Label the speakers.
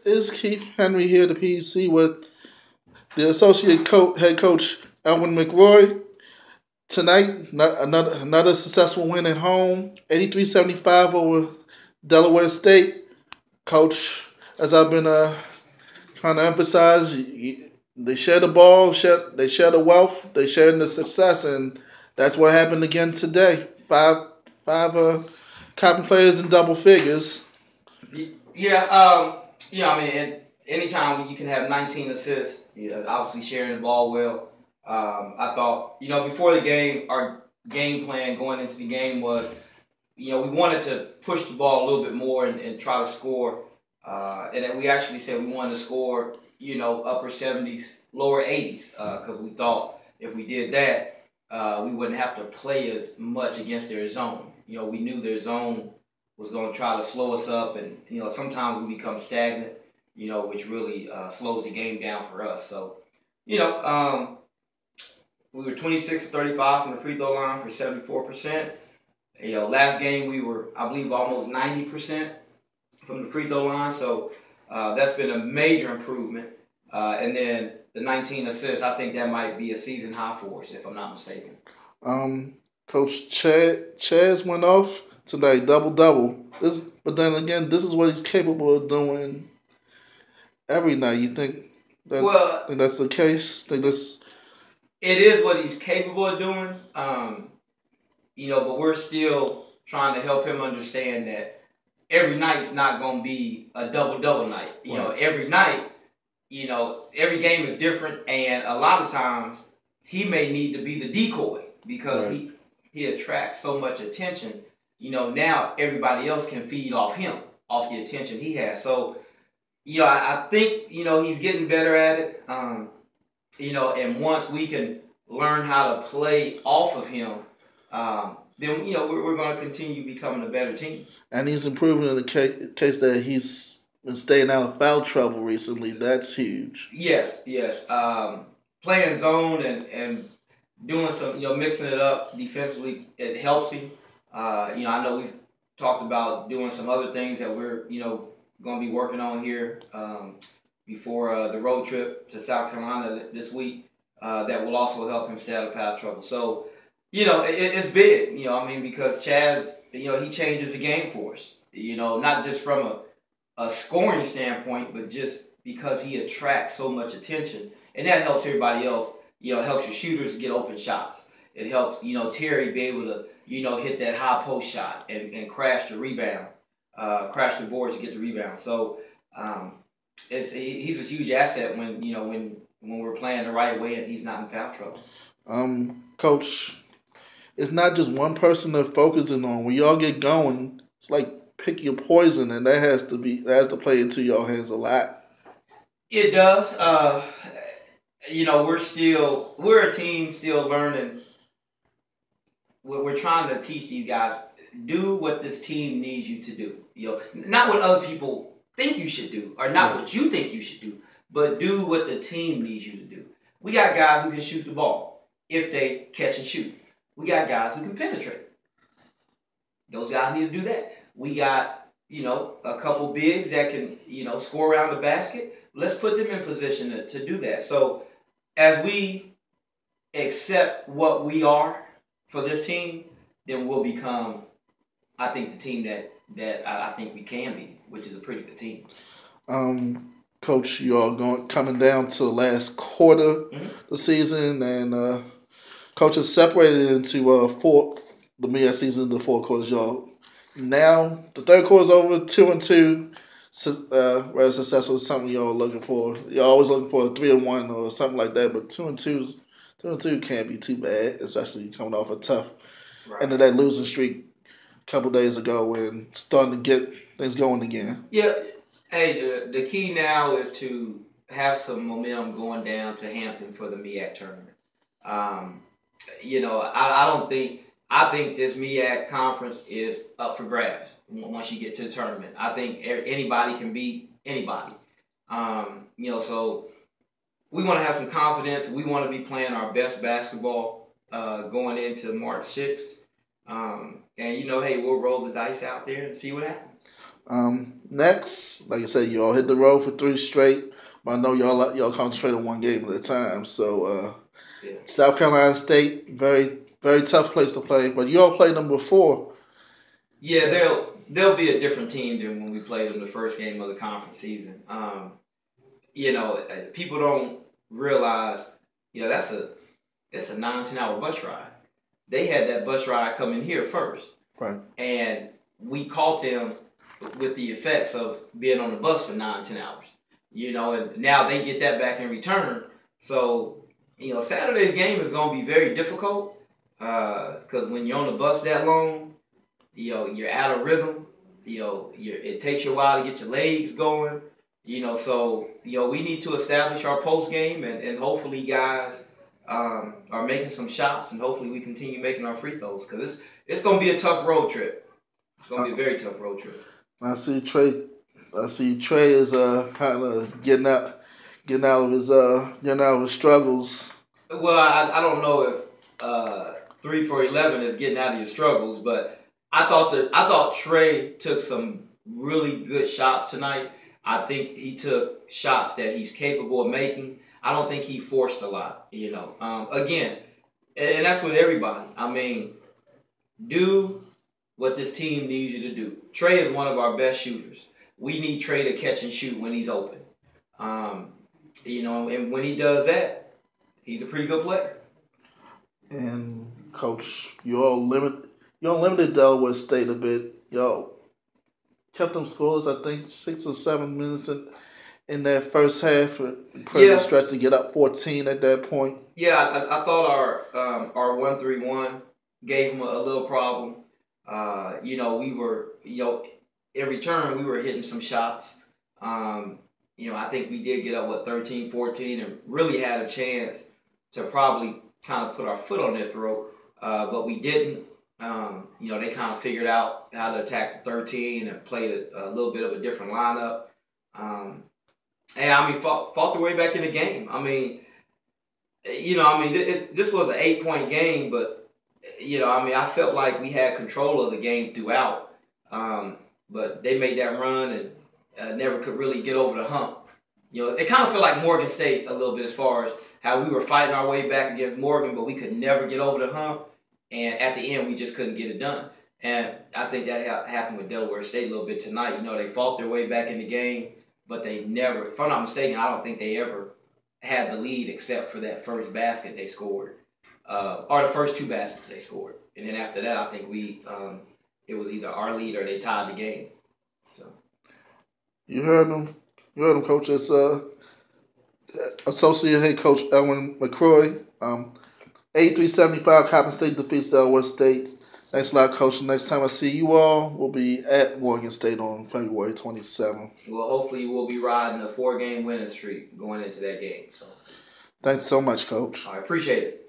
Speaker 1: Is Keith Henry here, the PEC, with the head coach Elwyn McRoy. Tonight, another successful win at home, 83-75 over Delaware State. Coach, as I've been trying to emphasize, they share the ball, they share the wealth, they share in the success, and that's what happened again today. Five Coppin players in double figures.
Speaker 2: I mean, anytime you can have 19 assists, obviously sharing the ball well. I thought, before the game, our game plan going into the game was, we wanted to push the ball a little bit more and try to score. And then we actually said we wanted to score, upper 70s, lower 80s, because we thought if we did that, we wouldn't have to play as much against their zone. We knew their zone was going to try to slow us up, and sometimes we become stagnant, which really slows the game down for us. So, we were 26-35 from the free throw line for 74%. Last game we were, I believe, almost 90% from the free throw line. So that's been a major improvement. And then the 19 assists, I think that might be a season high for us, if I'm not mistaken.
Speaker 1: Coach Chaz went off tonight, double. But then again, this is what he's capable of doing every night. You think that's the case?
Speaker 2: It is what he's capable of doing. But we're still trying to help him understand that every night's not going to be a double night. Every night, every game is different, and a lot of times he may need to be the decoy because he attracts so much attention. Now everybody else can feed off him, off the attention he has. So, I think, he's getting better at it. And once we can learn how to play off of him, then, we're going to continue becoming a better team.
Speaker 1: And he's improving in the case that he's been staying out of foul trouble recently. That's huge.
Speaker 2: Yes. Playing zone and doing some, mixing it up defensively, it helps him. I know we've talked about doing some other things that we're, going to be working on here before the road trip to South Carolina this week that will also help him stay out of foul trouble. So, it's big, because Chaz, he changes the game for us, not just from a scoring standpoint, but just because he attracts so much attention. And that helps everybody else, helps your shooters get open shots. It helps, Terry be able to, hit that high post shot and crash the rebound, crash the boards to get the rebound. So he's a huge asset when we're playing the right way and he's not in foul trouble.
Speaker 1: Coach, it's not just one person they're focusing on. When y'all get going, it's like pick your poison, and that has to play into your hands a lot.
Speaker 2: It does. We're a team still learning. We're trying to teach these guys, do what this team needs you to do. Not what other people think you should do, or not what you think you should do, but do what the team needs you to do. We got guys who can shoot the ball if they catch and shoot. We got guys who can penetrate. Those guys need to do that. We got, a couple bigs that can, score around the basket. Let's put them in position to do that. So as we accept what we are for this team, then we'll become, I think, the team that I think we can be, which is a pretty good team.
Speaker 1: Coach, you all coming down to the last quarter of the season, and Coach has separated into the MEAC season into 4 quarters. Y'all now the third quarter's over, 2-2. Rather successful is something y'all looking for. You're always looking for a 3-1 or something like that, but 2-2 can't be too bad, especially coming off a tough end of that losing streak a couple days ago and starting to get things going again.
Speaker 2: Yeah. Hey, the key now is to have some momentum going down to Hampton for the MEAC tournament. I think this MEAC conference is up for grabs once you get to the tournament. I think anybody can beat anybody. So we want to have some confidence. We want to be playing our best basketball going into March 6th. We'll roll the dice out there and see what happens.
Speaker 1: next, like I said, y'all hit the road for 3 straight. But I know y'all concentrate on one game at a time. So South Carolina State, very very tough place to play. But you all played them before.
Speaker 2: Yeah, they'll be a different team than when we played them the first game of the conference season. People don't realize, it's a 9-10 hour bus ride. They had that bus ride coming here first.
Speaker 1: Right.
Speaker 2: And we caught them with the effects of being on the bus for 9-10 hours. And now they get that back in return. So, Saturday's game is going to be very difficult because when you're on the bus that long, you're out of rhythm. It takes you a while to get your legs going. So we need to establish our post game and hopefully guys are making some shots and hopefully we continue making our free throws because it's going to be a tough road trip. It's going to be a very tough road trip.
Speaker 1: I see Trey is kind of getting out of his struggles.
Speaker 2: Well, I don't know if 3 for 11 is getting out of your struggles, but I thought Trey took some really good shots tonight. I think he took shots that he's capable of making. I don't think he forced a lot, Again, and that's with everybody. I mean, do what this team needs you to do. Trey is one of our best shooters. We need Trey to catch and shoot when he's open. And when he does that, he's a pretty good player.
Speaker 1: And Coach, y'all limited Delaware State a bit. Y'all kept them scoreless, I think, 6 or 7 minutes in that first half. Incredible stretch to get up 14 at that point.
Speaker 2: Yeah, I thought our 1-3-1 gave him a little problem. We were, in return, we were hitting some shots. I think we did get up, 13, 14, and really had a chance to probably kind of put our foot on their throat. But we didn't. They kind of figured out how to attack the 13 and played a little bit of a different lineup. Fought their way back in the game. This was an 8-point game, but, I felt like we had control of the game throughout. But they made that run and never could really get over the hump. It kind of felt like Morgan State a little bit as far as how we were fighting our way back against Morgan, but we could never get over the hump. And at the end, we just couldn't get it done. And I think that happened with Delaware State a little bit tonight. They fought their way back in the game, but they never, if I'm not mistaken, I don't think they ever had the lead except for that first basket they scored, or the first 2 baskets they scored. And then after that, I think it was either our lead or they tied the game. So
Speaker 1: you heard them, Coach. It's Associate Head Coach Elwyn McRoy. 83-75, Coppin State defeats Delaware State. Thanks a lot, Coach. Next time I see you all, we'll be at Morgan State on February 27th.
Speaker 2: Well, hopefully we'll be riding a 4-game winning streak going into that game. So,
Speaker 1: thanks so much, Coach.
Speaker 2: I appreciate it.